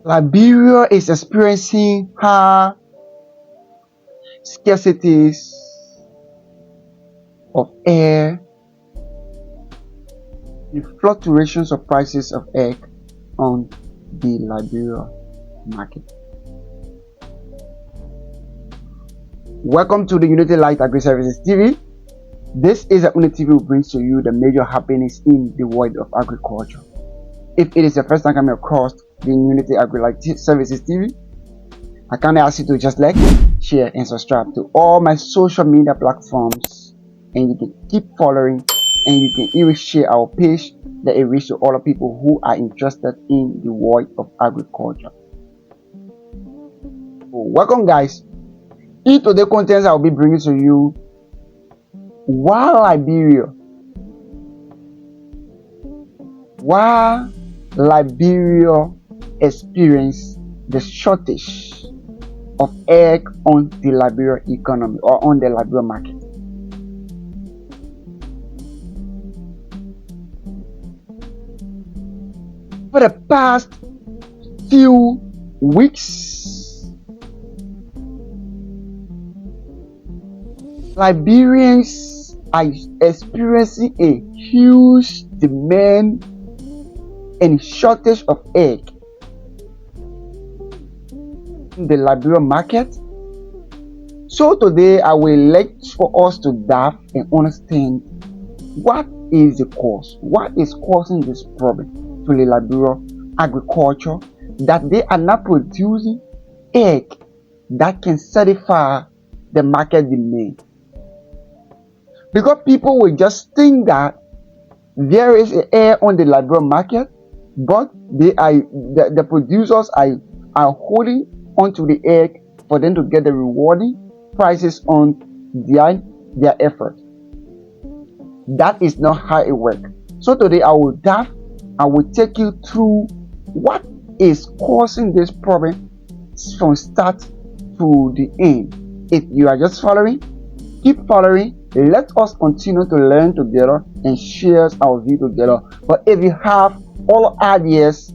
Liberia is experiencing high scarcities of air, the fluctuations of prices of egg on the Liberia market. Welcome to the Unity Light Agri Services TV. This is a Unity TV who brings to you the major happenings in the world of agriculture. If it is your first time coming across the Unity Agri Light Services TV, I kindly ask you to just like, share, and subscribe to all my social media platforms, and you can keep following, and you can even share our page that it reaches to all the people who are interested in the world of agriculture. So, welcome, guys. In today's contents, I'll be bringing to you why Liberia experienced the shortage of egg on the Liberia economy or on the Liberia market. For the past few weeks, Liberians are experiencing a huge demand and shortage of egg in the Liberia market. So today I will like for us to dive and understand what is the cause, what is causing this problem to the Liberia agriculture, that they are not producing egg that can satisfy the market demand. Because people will just think that there is air on the Liberia market, but the producers are holding onto the egg for them to get the rewarding prices on their effort. That is not how it works. So today I will take you through what is causing this problem from start to the end. If you are just following, keep following. Let us continue to learn together and share our view together. But if you have all ideas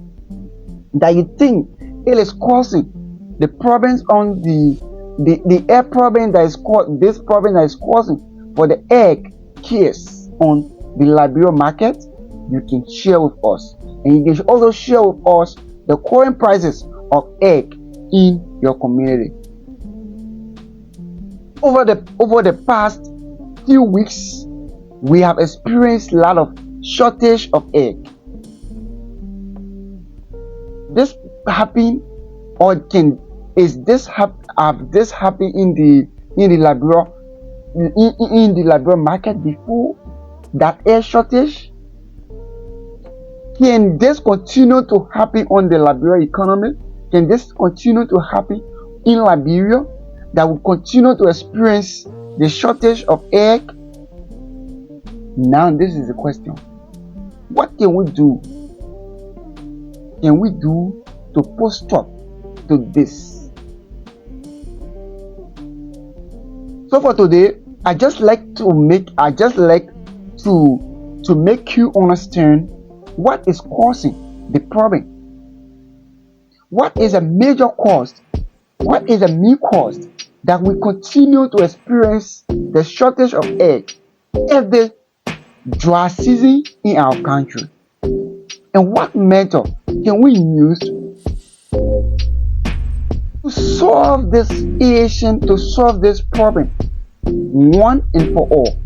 that you think it is causing the problems on the air problem that is caused, this problem that is causing for the egg case on the Liberia market, you can share with us, and you can also share with us the current prices of egg in your community. Over the past few weeks, we have experienced a lot of shortage of egg. This happened, or have this happened in the Liberia market before that air shortage? Can this continue to happen on the Liberia economy? Can this continue to happen in Liberia, that will continue to experience the shortage of egg? Now this is the question. What can we do? Can we do to put stop to this? So for today, I just like to make you understand what is causing the problem. What is a major cause? What is a main cause that we continue to experience the shortage of egg every dry season in our country? And what method can we use to solve this issue, to solve this problem one and for all?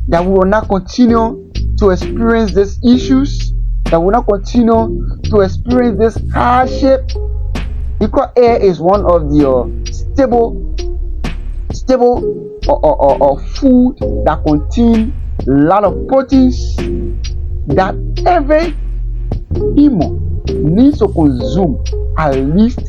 That we will not continue to experience these issues, that we will not continue to experience this hardship, because air is one of the stable or food that contain a lot of proteins that every human needs to consume at least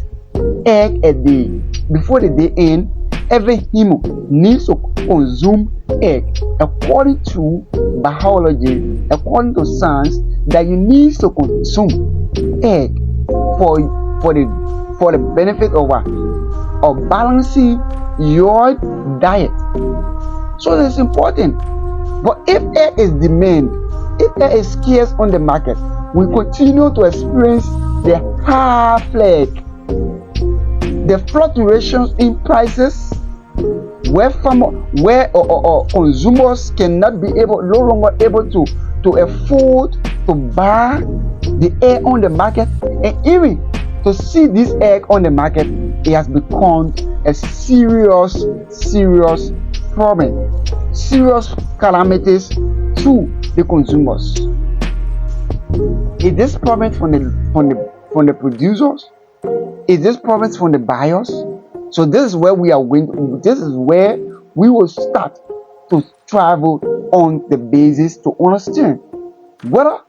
egg a day. Before the day end, every human needs to consume egg. According to biology, according to science, that you need to consume egg for the benefit of balancing your diet. So it's important. But if egg is demand, if egg is scarce on the market, we continue to experience the half leg, the fluctuations in prices where or consumers cannot be able no longer able to afford to buy the egg on the market, and even to see this egg on the market, it has become a serious problem, serious calamities to the consumers. Is this problem from the producers? Is this problem from the buyers? So this is where we are going. This is where we will start to travel on the basis to understand whether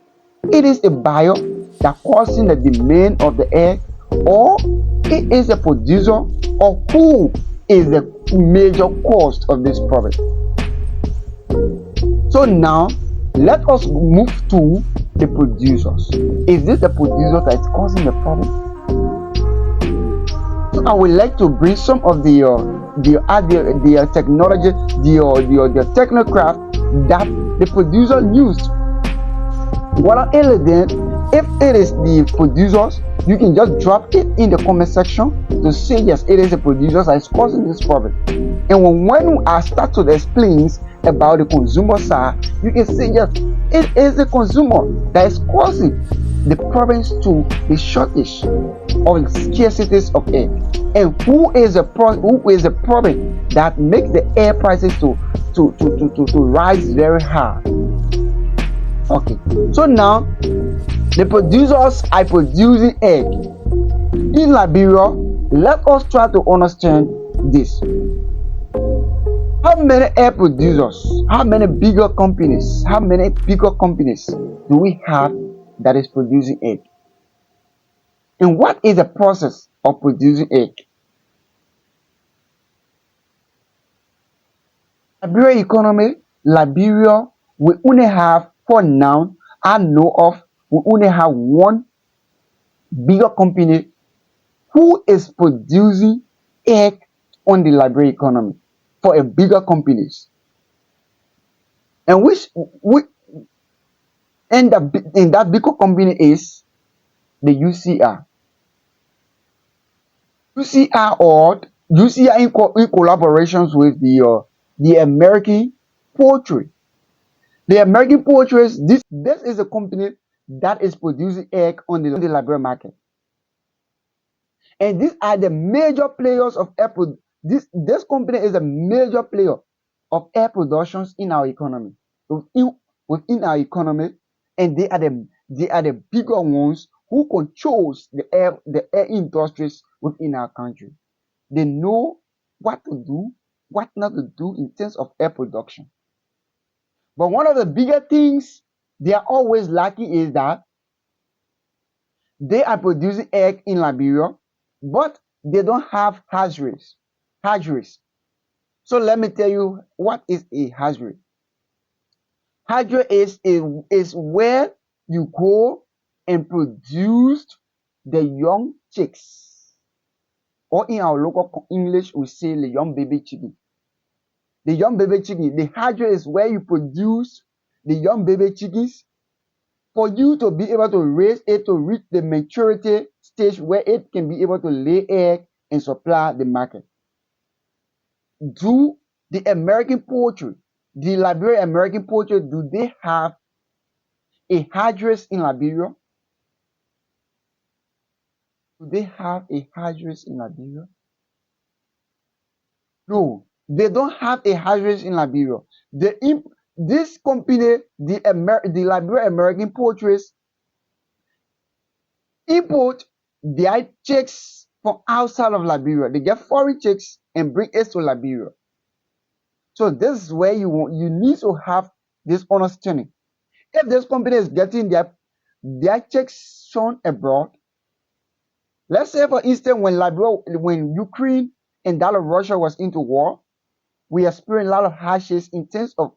it is a buyer that causing the demand of the egg, or it is a producer, or who is the major cause of this problem. So now let us move to the producers. Is this the producer that is causing the problem? So I would like to bring some of the technology, the technocraft that the producer used. What if it is the producers, you can just drop it in the comment section to say yes, it is the producers that is causing this problem. And when I start to explain about the consumer side, you can say yes, it is the consumer that is causing the problems to the shortage or scarcities of egg. And who is the problem that makes the egg prices to rise very high? Okay, so now the producers are producing egg in Liberia. Let us try to understand this. How many egg producers, how many bigger companies do we have that is producing egg? And what is the process of producing egg? Liberia economy, Liberia, we only have, for now, I know of, we only have one bigger company who is producing egg on the Liberia economy for a bigger companies. And that bigger company is the UCR. UCR in collaborations with the American Poultry. The American Poultry, this is a company that is producing egg on the Liberia market. And these are the major players of egg. This company is a major player of egg productions in our economy. Within our economy, and they are the bigger ones who controls the air industries within our country. They know what to do, what not to do in terms of air production. But one of the bigger things they are always lacking is that they are producing egg in Liberia, but they don't have hatcheries. So let me tell you what is a hatchery. Hatchery is where you go and produce the young chicks, or in our local English we say the young baby chicken. The young baby chicken, the hatchery is where you produce the young baby chickens for you to be able to raise it to reach the maturity stage where it can be able to lay egg and supply the market. Do the American Poultry, the Liberia American Poultry, do they have a hatchery in Liberia? Do they have a hatchery in Liberia? No, they don't have a hatchery in Liberia. This company, the Liberia American Poultries, import their chicks from outside of Liberia. They get foreign chicks and bring it to Liberia. So this is where you need to have this understanding. If this company is getting their chicks shown abroad, let's say for instance when Ukraine and that of Russia was into war, we experienced a lot of hardships in terms of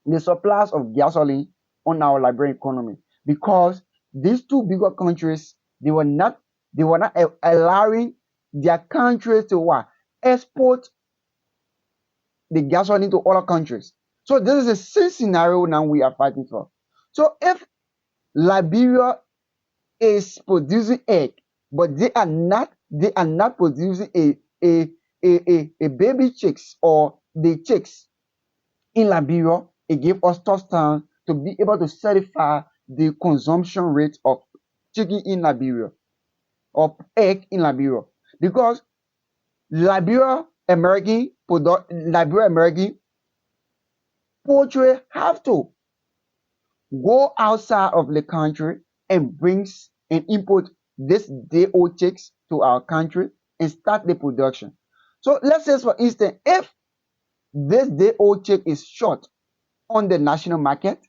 the supplies of gasoline on our Liberian economy, because these two bigger countries, they were not allowing their countries to what, export the gasoline to other countries. So this is the same scenario now we are fighting for. So if Liberia is producing egg, but they are not producing a baby chicks or the chicks in Liberia. It gave us tough time to be able to certify the consumption rate of chicken in Liberia or egg in Liberia because Liberia American poultry have to go outside of the country and brings and import this day old chicks to our country and start the production. So let's say for instance, if this day old chick is short on the national market,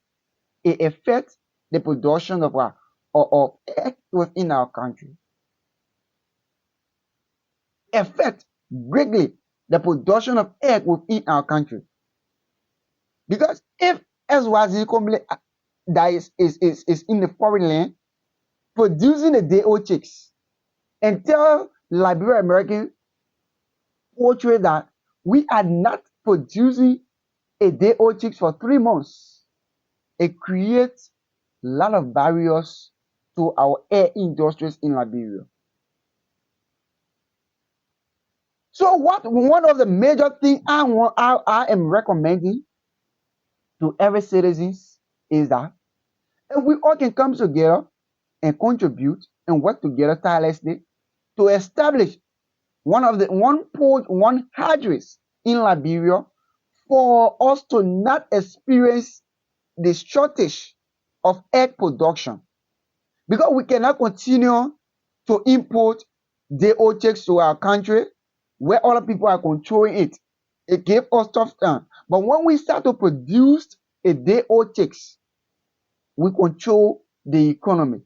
it affects the production of egg within our country. Affect greatly the production of egg within our country. Because if XYZ company that is in the foreign land producing the day old chicks and tell Liberia American poultry that we are not producing a day old chicks for 3 months, it creates a lot of barriers to our air industries in Liberia. So what one of the major things I am recommending to every citizens is that if we all can come together and contribute and work together tirelessly to establish one address in Liberia for us to not experience the shortage of egg production because we cannot continue to import the old chicks to our country where other people are controlling it. It gave us tough time. But when we start to produce a day old chicks, we control the economy.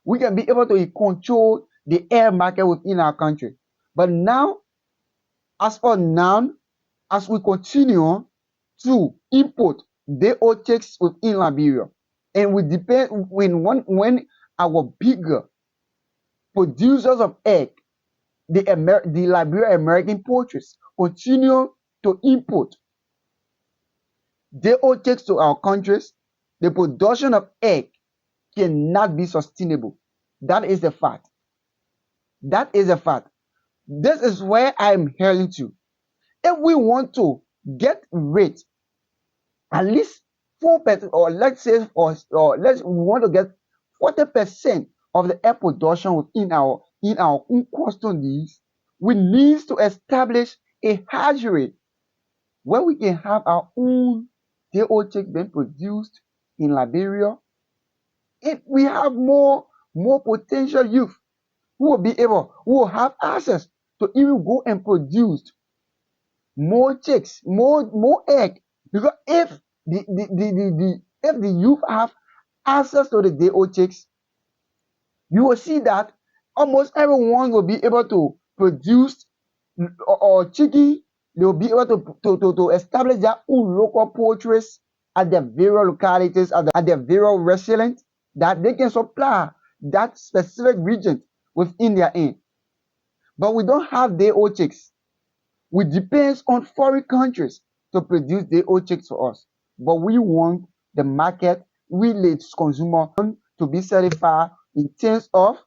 We can be able to control the air market within our country. But now, as for now, as we continue to import day old chicks within Liberia, and we depend when our bigger producers of egg, the Liberia American poultries, continue to import day old chicks to our countries, the production of egg cannot be sustainable. That is a fact. That is a fact. This is where I'm heading to. If we want to get rid at least 4%, or let's say, or let's we want to get 40% of the air production within our own custodies, we need to establish a hatchery where we can have our own day old chicks being produced in Liberia. If we have more potential youth who will have access to even go and produce more chicks, more egg. Because if the youth have access to the day old chicks, you will see that almost everyone will be able to produce or chicken. They will be able to establish their own local poultries at their various localities, at their various restaurants that they can supply that specific region within their end. But we don't have day old chicks. We depend on foreign countries to produce day old chicks for us. But we want the market, we the consumer to be certified in terms of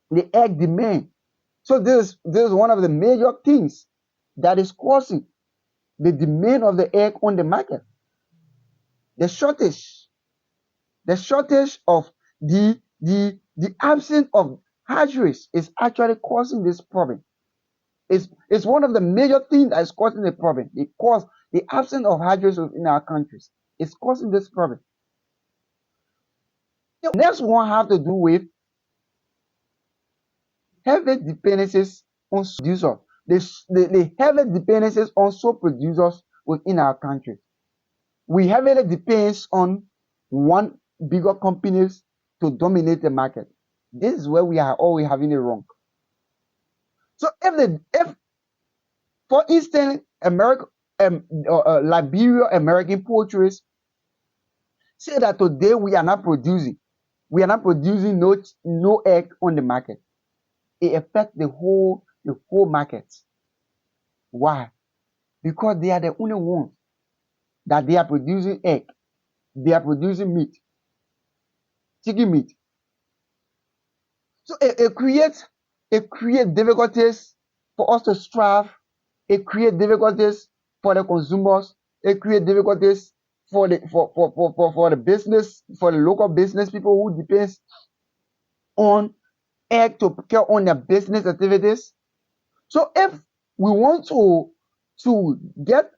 the egg demand. So this is one of the major things that is causing the demand of the egg on the market. The shortage, the shortage of the absence of hatcheries is actually causing this problem. It's one of the major things that is causing the problem because the absence of hatcheries in our countries is causing this problem. The next one have to do with heavy dependencies on producers. The heavy dependencies on sole producers within our country. We heavily depends on one bigger companies to dominate the market. This is where we are always having it wrong. So if for instance America Liberia American poultries say that today we are not producing no egg on the market, it affects the whole market. Why? Because they are the only ones that they are producing egg, they are producing meat, chicken meat. So it creates difficulties for us to strive. It creates difficulties for the consumers. It creates difficulties for the business, for the local business people who depends on egg to carry on their business activities. So if we want to get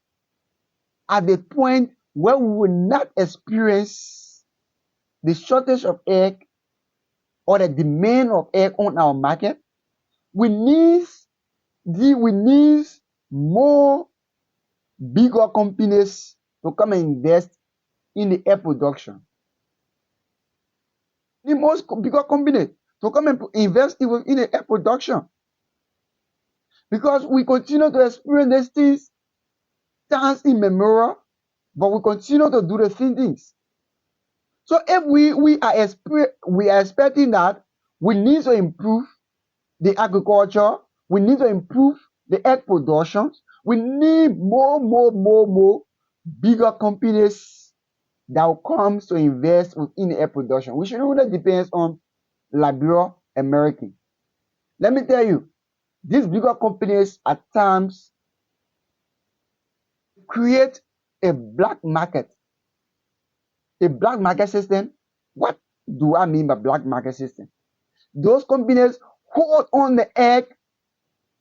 at the point where we will not experience the shortage of egg or the demand of egg on our market, we need we need more bigger companies to come and invest in the egg production. The most bigger company to come and invest in the egg production, because we continue to experience these things times immemorial, but we continue to do the same things. So if we are expecting that, we need to improve the agriculture, we need to improve the egg production, we need more bigger companies that will come to invest within the egg production. We should not depend on Liberia American. Let me tell you, these bigger companies at times create a black market, a black market system. What do I mean by black market system? Those companies hold on the egg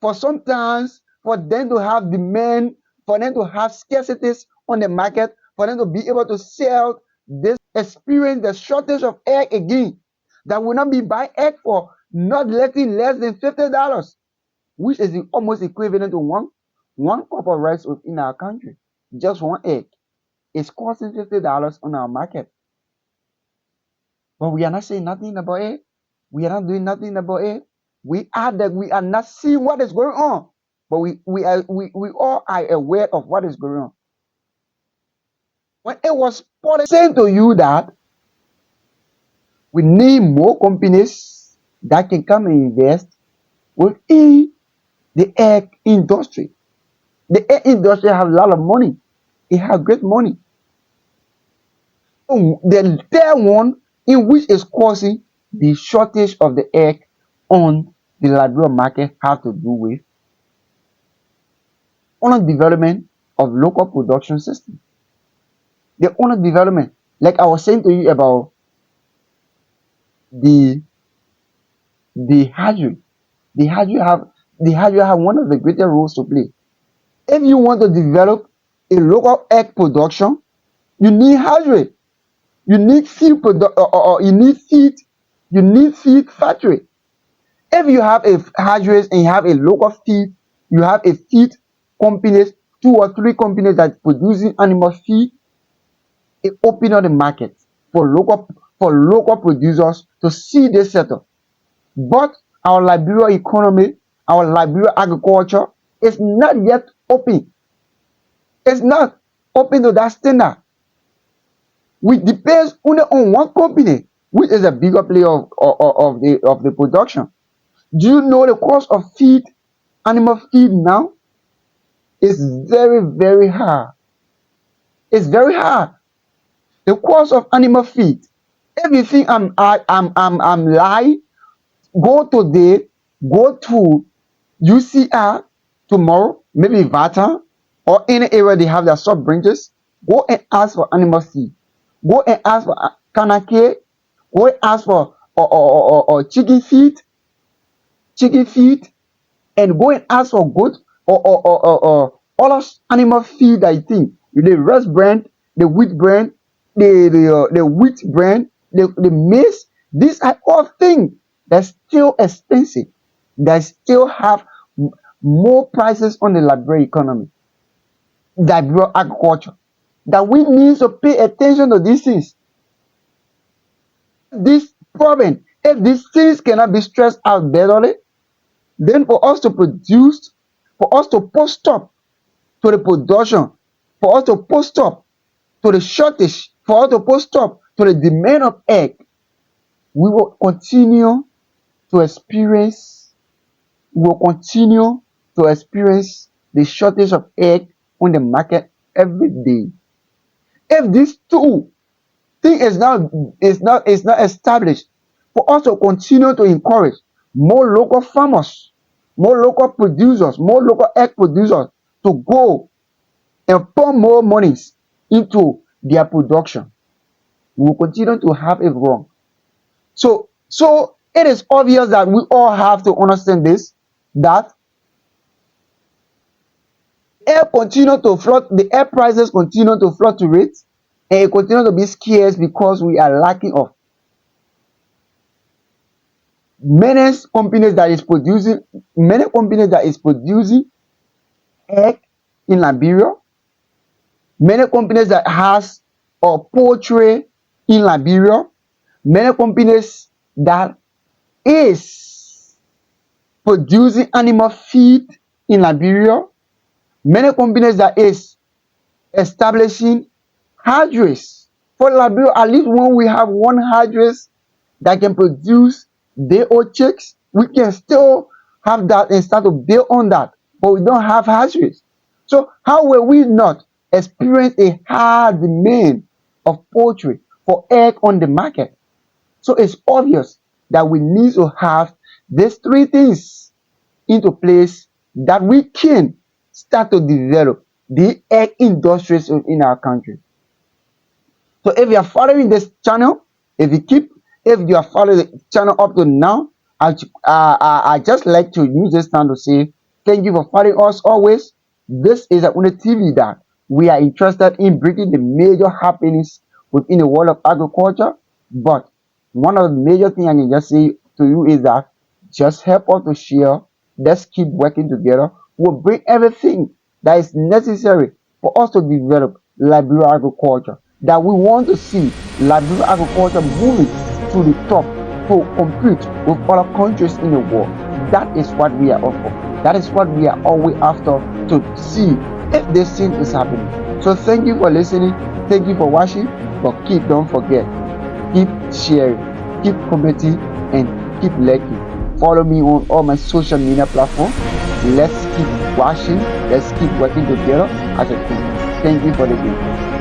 for sometimes for them to have demand, for them to have scarcities on the market, for them to be able to sell this experience the shortage of egg again. That will not be buy egg for not letting less than $50, which is almost equivalent to one cup of rice within our country. Just one egg is costing $50 on our market. But we are not saying nothing about it. We are not doing nothing about it. We are not seeing what is going on. But we all are aware of what is going on. When it was saying to you that we need more companies that can come and invest within the egg industry. The egg industry has a lot of money. It has great money. So the third one in which is causing the shortage of the egg on the Liberia market have to do with on development of local production system. The owner development, like I was saying to you about the the hatchery. The hatchery have one of the greatest roles to play. If you want to develop a local egg production, you need hatchery. You need feed factory. If you have a hatcheries and you have a local feed, you have a feed companies, 2 or 3 companies that producing animal feed, it open up the market for local producers to see this settle. But our Liberia economy, our Liberia agriculture is not yet open. It's not open to that standard. We depend only on one company, which is a bigger player of the production. Do you know the cost of animal feed now is very high. It's very high. The cost of animal feed. If you think I'm lying, go today, go to UCR tomorrow, maybe Vata or any area they have their sub branches. Go and ask for animal feed. Go and ask for kanake. Go and ask for or chicken feed, and go and ask for goat or other animal feed that you think the rice brand, the wheat brand, the wheat brand, the maize. These are all things that still expensive, that still have more prices on the Liberia economy, Liberia agriculture. That we need to pay attention to these things. This problem, if these things cannot be stressed out betterly, then for us to produce, for us to put stop to the production, for us to put stop to the shortage, for us to put stop to the demand of egg, we will continue to experience, we will continue to experience the shortage of egg on the market every day. If these two thing is not established, for us to continue to encourage more local farmers, more local producers, more local egg producers to go and pour more monies into their production. We will continue to have it wrong. So it is obvious that we all have to understand this, that the air prices continue to fluctuate, and it continue to be scarce because we are lacking of many companies that is producing egg in Liberia, many companies that has poultry in Liberia, many companies that is producing animal feed in Liberia, many companies that is establishing hatcheries for Liberia. At least when we have one hatchery that can produce day old chicks, we can still have that and start to build on that, but we don't have hatcheries. So how will we not experience a high demand of poultry for egg on the market? So it's obvious that we need to have these three things into place, that we can start to develop the egg industries in our country. So if you are following this channel, if you are following the channel up to now, I just like to use this time to say thank you for following us always. This is a TV that we are interested in bringing the major happenings within the world of agriculture. But one of the major things I can just say to you is that just help us to share. Let's keep working together. We'll bring everything that is necessary for us to develop Liberia agriculture. That we want to see Liberia agriculture moving to the top to compete with other countries in the world. That is what we are after. That is what we are always after, to see if this thing is happening. So thank you for listening. Thank you for watching. But don't forget, keep sharing, keep commenting, and keep liking. Follow me on all my social media platforms. Let's keep watching. Let's keep working together as a team. Thank you for the day.